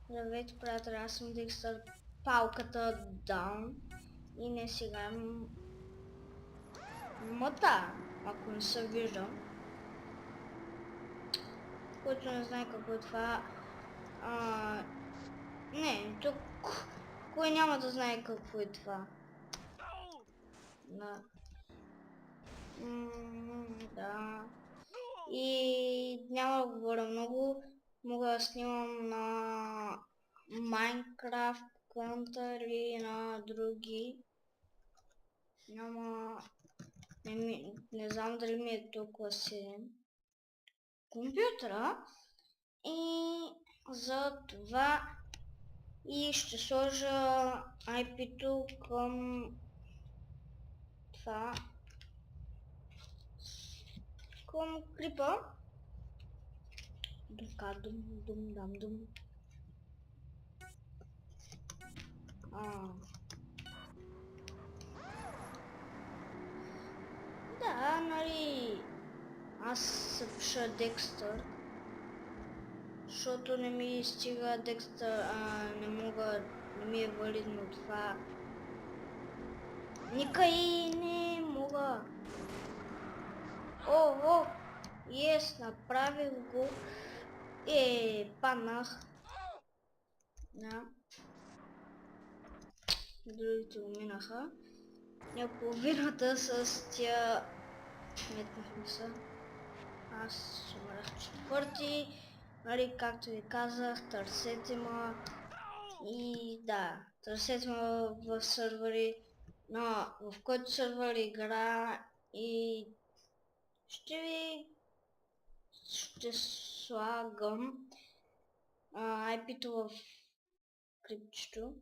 Здравейте, приятели, аз съм Декстър, палката Даун и не сега Мота, ако не се виждам. Който не знае какво е това, не, тук кой няма да знае какво е това. Да. Да. И няма да говоря много, мога да снимам на Minecraft конта или на други. Няма... Не знам дали ми е толкова силен компютъра и за това и ще сложа IP-то към това, към клипа. Дум. Да, нали, аз се пиша Декстър, защото не ми стига Декстър, не ми е валидно това. Никъй не мога. О, ес, направих го. Паднах. Да. Другите го минаха. Половината с тя метнахме се. Аз умрях четвърти. Нали, както ви казах, търсете ма. И да, търсете ма в сървъри, в който сървър игра и ще слагам IP-то в клипчето.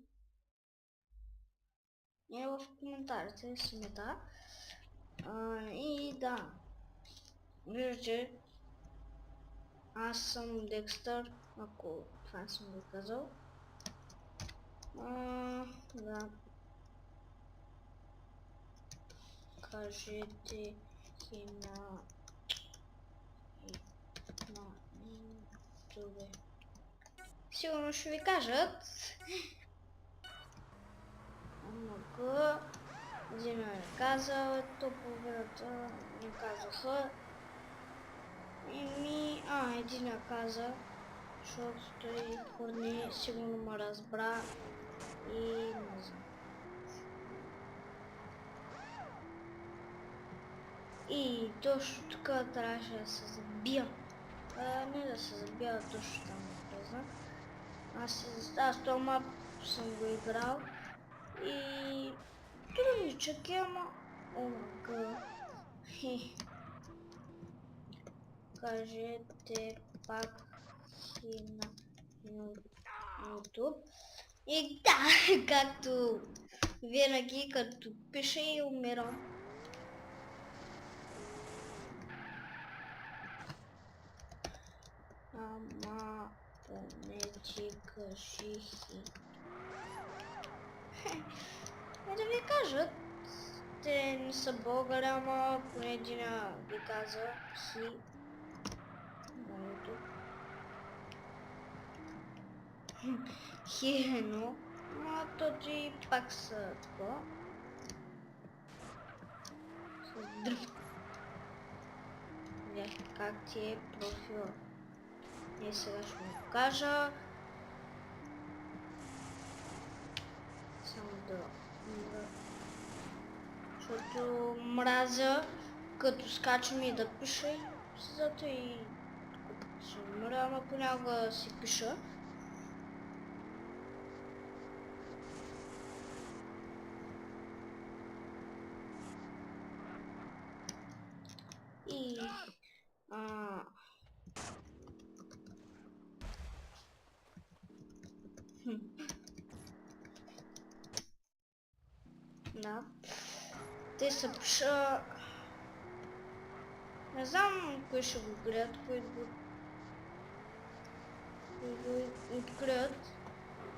И в коментарите самата. И да, виждате, аз съм Декстър, ако това съм го казал. Да. Кажете си на YouTube. Сигурно ще ви кажат. Мога. Един е казал, половината не казаха. Един я каза, защото той хорни сигурно ме разбра и не знам. И точно тук трябваше да се забия. Не да се забия, точно там да влезна. Аз този мап съм го играл и трудничък е, ама омага. Кажете пак си на YouTube. И да, както винаги, като пиша и умирам. Ама поне ти кажи хи. Да ви кажат, те не са българи, ама поне един ви каза хи. Хиено, но този пак са такова. С дръв. Видях как ти е профила. И сега ще му покажа. Само да умра. Защото мразя, като скачам и да пиша. Зато и ще умра, ама понякога си пиша. И да. Те са пиша. Не знам кой ще го гледат, кой го открият.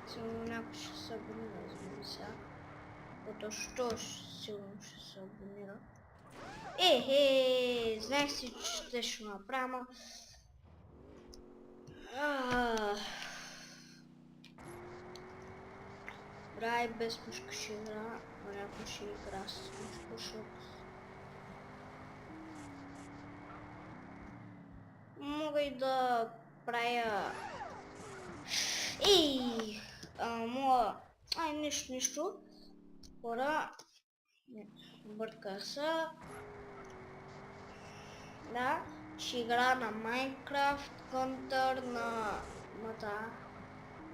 Сигурно някой ще се абонира, разбира сега. Що сигурно ще се абонира. Знаех си, че ще направя, ама... Рай без мишка ще игра, а някой ще игра с мишка, защото мога и да правя... Ей! Мога... Ай, нищо. Хора... Бърках се. Да, ще игра на Minecraft, Counter, на Мата.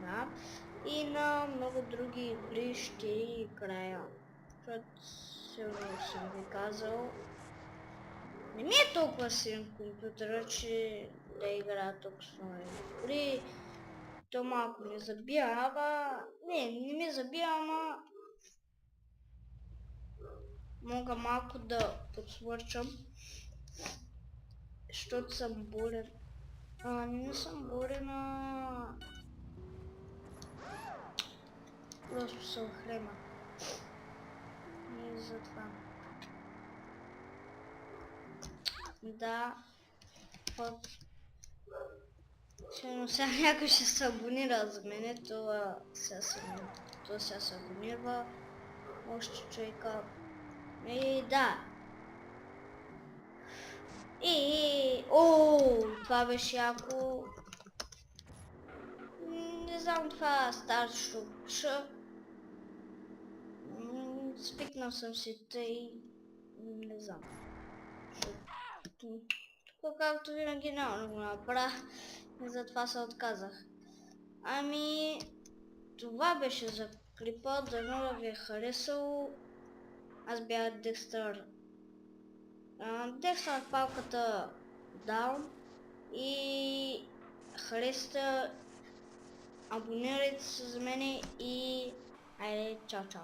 Да. И на много други игри ще играя. Защото сигурно съм ви казал. Не ми е толкова силен компютъра, че да играя толкова много игри. То малко ми забия, ама... Не ми забия, ама... Мога малко да подсвърчам. Защото съм болен. Не съм болен, просто съм хрема. И затова. Да. Вот. Сигурно сега някой ще се абонира за мене, това сега се абонира. Още човека. И да. Това беше яко. Не знам това стар шуша. Спикнал съм си тъй. Не знам. Тук както винаги няма да го направя. И затова се отказах. Ами, това беше за клипа, дано да ви е харесало. Аз бях Декстър. Декстър палката даун и харесате, абонирайте се за мене и айде, чао.